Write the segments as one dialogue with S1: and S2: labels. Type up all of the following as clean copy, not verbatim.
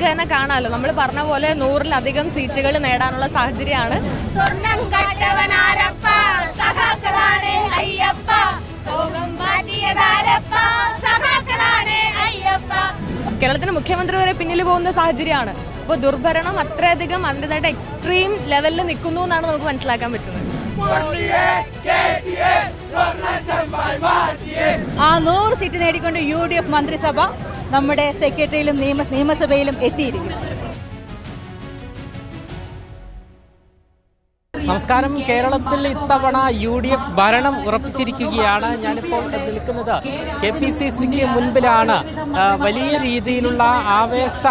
S1: നിങ്ങൾക്ക് തന്നെ കാണാമല്ലോ, നമ്മൾ പറഞ്ഞ പോലെ 100-ലധികം സീറ്റുകൾ നേടാനുള്ള സാഹചര്യമാണ്. കേരളത്തിന് മുഖ്യമന്ത്രി വരെ പിന്നിൽ പോകുന്ന സാഹചര്യമാണ്. അപ്പോൾ ദുർഭരണം അത്രയധികം അതിൻ്റെതായിട്ട് എക്സ്ട്രീം ലെവലിൽ നിൽക്കുന്നു എന്നാണ് നമുക്ക് മനസ്സിലാക്കാൻ പറ്റുന്നത്.
S2: ആ 100 സീറ്റ് നേടിക്കൊണ്ട് UDF മന്ത്രിസഭ നമ്മുടെ സെക്രട്ടറിയിലും നിയമസഭയിലും എത്തിയിരിക്കുന്നു.
S3: നമസ്കാരം. കേരളത്തിൽ ഇത്തവണ UDF ഭരണം ഉറപ്പിച്ചിരിക്കുകയാണ്. ഞാനിപ്പോൾ നിൽക്കുന്നത് KPCCക്ക് മുൻപിലാണ്. വലിയ രീതിയിലുള്ള ആവേശ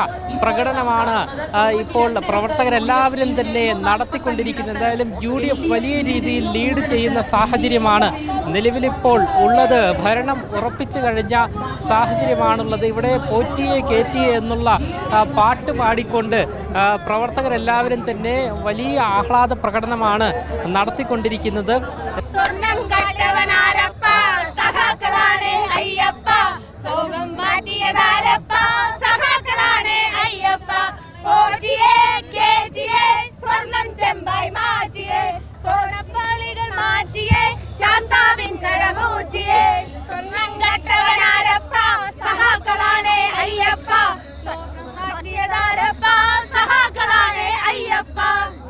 S3: പ്രകടനമാണ് ഇപ്പോൾ പ്രവർത്തകരെല്ലാവരും തന്നെ നടത്തിക്കൊണ്ടിരിക്കുന്നത്. എന്തായാലും UDF വലിയ രീതിയിൽ ലീഡ് ചെയ്യുന്ന സാഹചര്യമാണ് നിലവിലിപ്പോൾ ഉള്ളത്. ഭരണം ഉറപ്പിച്ചു കഴിഞ്ഞ സാഹചര്യമാണുള്ളത്. ഇവിടെ പോറ്റിയെ കേറ്റിയെ എന്നുള്ള പാട്ട് പാടിക്കൊണ്ട് പ്രവർത്തകരെല്ലാവരും തന്നെ വലിയ ആഹ്ലാദ പ്രകടനമാണ് നടത്തിക്കൊണ്ടിരിക്കുന്നത്.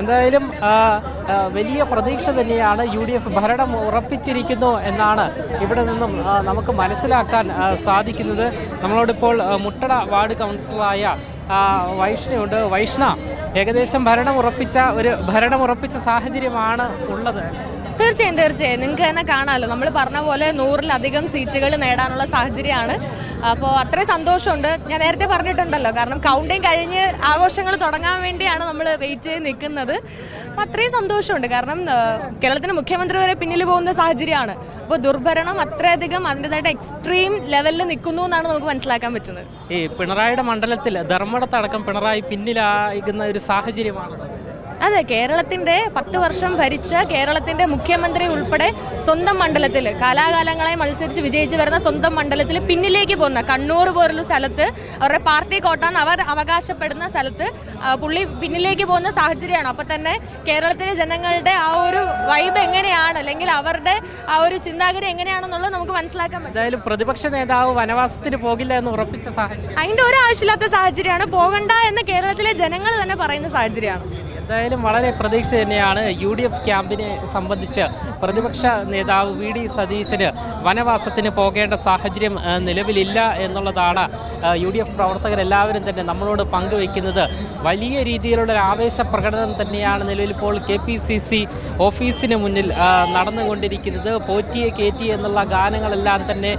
S3: എന്തായാലും വലിയ പ്രതീക്ഷ തന്നെയാണ്. UDF ഭരണം ഉറപ്പിച്ചിരിക്കുന്നു എന്നാണ് ഇവിടെ നിന്നും നമുക്ക് മനസ്സിലാക്കാൻ സാധിക്കുന്നത്. നമ്മളോടിപ്പോൾ മുട്ടട വാർഡ് കൗൺസിലറായ വൈഷ്ണയുണ്ട്. വൈഷ്ണ, ഏകദേശം ഭരണം ഉറപ്പിച്ച സാഹചര്യമാണ് ഉള്ളത്.
S1: തീർച്ചയായും നിങ്ങൾക്ക് തന്നെ കാണാമല്ലോ, നമ്മൾ പറഞ്ഞ പോലെ 100-ലധികം സീറ്റുകൾ നേടാനുള്ള സാഹചര്യമാണ്. അപ്പോൾ അത്രയും സന്തോഷമുണ്ട്. ഞാൻ നേരത്തെ പറഞ്ഞിട്ടുണ്ടല്ലോ, കാരണം കൗണ്ടിങ് കഴിഞ്ഞ് ആഘോഷങ്ങൾ തുടങ്ങാൻ വേണ്ടിയാണ് നമ്മൾ വെയിറ്റ് ചെയ്ത് നിൽക്കുന്നത്. അപ്പോൾ അത്രയും സന്തോഷമുണ്ട്, കാരണം കേരളത്തിന് മുഖ്യമന്ത്രി വരെ പിന്നിൽ പോകുന്ന സാഹചര്യമാണ്. അപ്പോൾ ദുർഭരണം അത്രയധികം അതിൻ്റെതായിട്ട് എക്സ്ട്രീം ലെവലിൽ നിൽക്കുന്നു എന്നാണ് നമുക്ക് മനസ്സിലാക്കാൻ പറ്റുന്നത്.
S3: ഈ പിണറായിയുടെ മണ്ഡലത്തിൽ ധർമ്മടത്തടക്കം പിണറായി പിന്നിലാകുന്ന ഒരു സാഹചര്യമാണ്.
S1: അതെ, കേരളത്തിൻ്റെ 10 വർഷം ഭരിച്ച കേരളത്തിൻ്റെ മുഖ്യമന്ത്രി ഉൾപ്പെടെ സ്വന്തം മണ്ഡലത്തിൽ കാലാകാലങ്ങളായി മത്സരിച്ച് വിജയിച്ച് വരുന്ന സ്വന്തം മണ്ഡലത്തിൽ പിന്നിലേക്ക് പോകുന്ന കണ്ണൂർ പോലുള്ള സ്ഥലത്ത്, അവരുടെ പാർട്ടി കോട്ടാന്ന് അവർ അവകാശപ്പെടുന്ന സ്ഥലത്ത് പുള്ളി പിന്നിലേക്ക് പോകുന്ന സാഹചര്യമാണ്. അപ്പോൾ തന്നെ കേരളത്തിലെ ജനങ്ങളുടെ ആ ഒരു വൈബ് എങ്ങനെയാണ്, അല്ലെങ്കിൽ അവരുടെ ആ ഒരു ചിന്താഗതി എങ്ങനെയാണെന്നുള്ളത് നമുക്ക് മനസ്സിലാക്കാൻ പറ്റും.
S3: എന്തായാലും പ്രതിപക്ഷ നേതാവ് വനവാസത്തിന് പോകില്ല എന്ന് ഉറപ്പിച്ച സാഹചര്യം,
S1: അതിൻ്റെ ഒരു ആവശ്യമില്ലാത്ത സാഹചര്യമാണ്. പോകണ്ട എന്ന് കേരളത്തിലെ ജനങ്ങൾ തന്നെ പറയുന്ന സാഹചര്യമാണ്.
S3: എന്തായാലും വളരെ പ്രതീക്ഷ തന്നെയാണ് UDF ക്യാമ്പിനെ സംബന്ധിച്ച്. പ്രതിപക്ഷ നേതാവ് VD സതീശന് വനവാസത്തിന് പോകേണ്ട സാഹചര്യം നിലവിലില്ല എന്നുള്ളതാണ് UDF പ്രവർത്തകരെല്ലാവരും തന്നെ നമ്മളോട് പങ്കുവയ്ക്കുന്നത്. വലിയ രീതിയിലുള്ള ഒരു ആവേശ പ്രകടനം തന്നെയാണ് നിലവിലിപ്പോൾ KPCC ഓഫീസിന് മുന്നിൽ നടന്നുകൊണ്ടിരിക്കുന്നത്. പോറ്റിയെ കേറ്റി എന്നുള്ള ഗാനങ്ങളെല്ലാം തന്നെ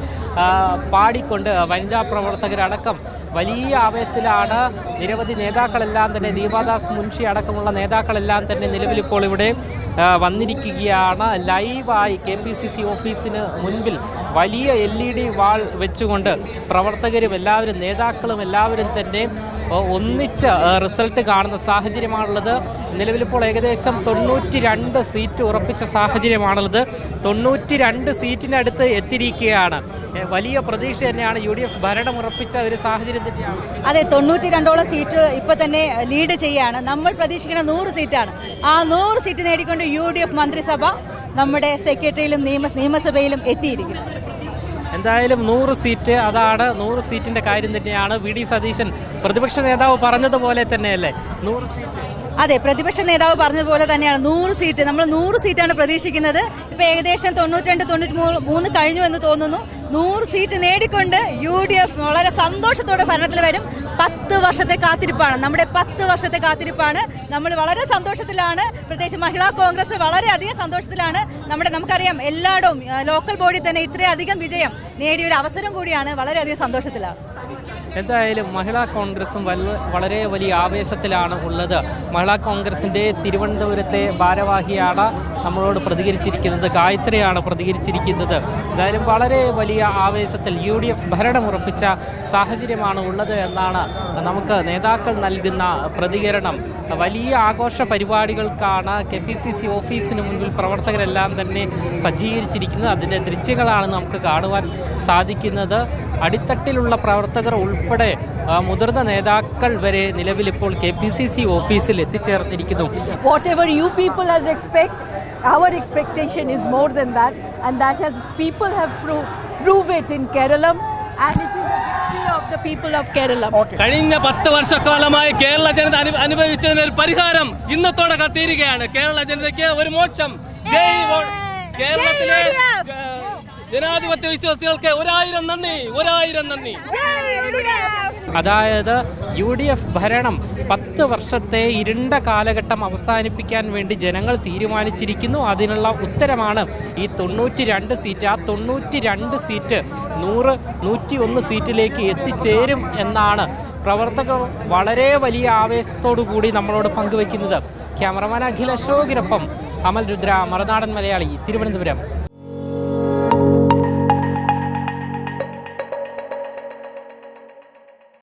S3: പാടിക്കൊണ്ട് വനിതാ പ്രവർത്തകരടക്കം വലിയ ആവേശത്തിലാണ്. നിരവധി നേതാക്കളെല്ലാം തന്നെ, ദീപാദാസ് മുൻഷി അടക്കമുള്ള നേതാക്കളെല്ലാം തന്നെ നിലവിലിപ്പോൾ ഇവിടെ വന്നിരിക്കുകയാണ്. ലൈവായി KPCC ഓഫീസിന് മുൻപിൽ വലിയ LED വാൾ വെച്ചുകൊണ്ട് പ്രവർത്തകരും എല്ലാവരും, നേതാക്കളും എല്ലാവരും തന്നെ ഒന്നിച്ച് റിസൾട്ട് കാണുന്ന സാഹചര്യമാണുള്ളത്. നിലവിലിപ്പോൾ ഏകദേശം 92 സീറ്റ് ഉറപ്പിച്ച സാഹചര്യമാണുള്ളത്. 92 സീറ്റിനടുത്ത് എത്തിയിരിക്കുകയാണ്. വലിയ പ്രതീക്ഷ തന്നെയാണ്. UDF ഭരണം ഉറപ്പിച്ച ഒരു സാഹചര്യം തന്നെയാണ്.
S2: അതെ, 92ഓളം സീറ്റ് ഇപ്പൊ തന്നെ ലീഡ് ചെയ്യാണ്. നമ്മൾ പ്രതീക്ഷിക്കുന്ന 100 സീറ്റാണ്. ആ 100 സീറ്റ് നേടിക്കൊണ്ട് UDF മന്ത്രിസഭ നമ്മുടെ സെക്രട്ടറിയിലും നിയമസഭയിലും എത്തിയിരിക്കുന്നു.
S3: എന്തായാലും 100 സീറ്റ്, അതാണ് 100 സീറ്റിന്റെ കാര്യം തന്നെയാണ്. VD സതീശൻ പ്രതിപക്ഷ നേതാവ് പറഞ്ഞതുപോലെ തന്നെയല്ലേ 100 സീറ്റ്.
S2: അതെ, പ്രതിപക്ഷ നേതാവ് പറഞ്ഞതുപോലെ തന്നെയാണ് 100 സീറ്റ്. നമ്മൾ 100 സീറ്റാണ് പ്രതീക്ഷിക്കുന്നത്. ഇപ്പൊ ഏകദേശം 92-93 കഴിഞ്ഞു എന്ന് തോന്നുന്നു. 100 സീറ്റ് നേടിക്കൊണ്ട് UDF വളരെ സന്തോഷത്തോടെ ഭരണത്തിൽ വരും. 10 വർഷത്തെ കാത്തിരിപ്പാണ്, നമ്മുടെ 10 വർഷത്തെ കാത്തിരിപ്പാണ്. നമ്മൾ വളരെ സന്തോഷത്തിലാണ്. പ്രത്യേകിച്ച് മഹിളാ കോൺഗ്രസ് വളരെയധികം സന്തോഷത്തിലാണ്. നമുക്കറിയാം, എല്ലായിടവും ലോക്കൽ ബോഡി തന്നെ ഇത്രയധികം വിജയം നേടിയ ഒരു അവസരം കൂടിയാണ്. വളരെയധികം സന്തോഷത്തിലാണ്.
S3: എന്തായാലും മഹിളാ കോൺഗ്രസും വളരെ വലിയ ആവേശത്തിലാണ് ഉള്ളത്. മഹിളാ കോൺഗ്രസിൻ്റെ തിരുവനന്തപുരത്തെ ഭാരവാഹിയാണ് നമ്മളോട് പ്രതികരിച്ചിരിക്കുന്നത്, ഗായത്രിയാണ് പ്രതികരിച്ചിരിക്കുന്നത്. എന്തായാലും വളരെ വലിയ ആവേശത്തിൽ UDF ഭരണമുറപ്പിച്ച സാഹചര്യമാണ് ഉള്ളത് എന്നാണ് നമുക്ക് നേതാക്കൾ നൽകുന്ന പ്രതികരണം. വലിയ ആഘോഷ പരിപാടികൾക്കാണ് KPCC ഓഫീസിന് മുൻപിൽ പ്രവർത്തകരെല്ലാം തന്നെ സജ്ജീകരിച്ചിരിക്കുന്നത്. അതിൻ്റെ ദൃശ്യങ്ങളാണ് നമുക്ക് കാണുവാൻ സാധിക്കുന്നത്. അടിത്തട്ടിലുള്ള പ്രവർത്തകർ ഉൾപ്പെടെ മുതിർന്ന നേതാക്കൾ വരെ നിലവിൽ ഇപ്പോൾ KPCC ഓഫീസിൽ എത്തിച്ചേർന്നിരിക്കുന്നു.
S4: Whatever you people as expect, our expectation is more than that, and that has people have prove it in Kerala, and it is a victory of the people of Kerala.
S5: കഴിഞ്ഞ 10 വർഷക്കാലമായി കേരള ജനത അനുഭവിച്ചതിന് ഒരു പരിഹാരം ഇന്നത്തോടെ കത്തിയിരിക്കുകയാണ്. കേരള ജനതയ്ക്ക് ഒരു മോക്ഷം. കേരളത്തിലെ ജനാധിപത്യ വിശ്വാസികൾക്ക് 1000 നന്ദി, 1000 നന്ദി.
S3: അതായത് UDF ഭരണം 10 വർഷത്തെ ഇരുണ്ട കാലഘട്ടം അവസാനിപ്പിക്കാൻ വേണ്ടി ജനങ്ങൾ തീരുമാനിച്ചിരിക്കുന്നു. അതിനുള്ള ഉത്തരമാണ് ഈ 92 സീറ്റ്. ആ 92 സീറ്റ് 101 സീറ്റിലേക്ക് എത്തിച്ചേരും എന്നാണ് പ്രവർത്തകർ വളരെ വലിയ ആവേശത്തോടു കൂടി നമ്മളോട് പങ്കുവയ്ക്കുന്നത്. ക്യാമറമാൻ അഖിൽ അശോകിനൊപ്പം അമൽ രുദ്ര, മറുനാടൻ മലയാളി, തിരുവനന്തപുരം.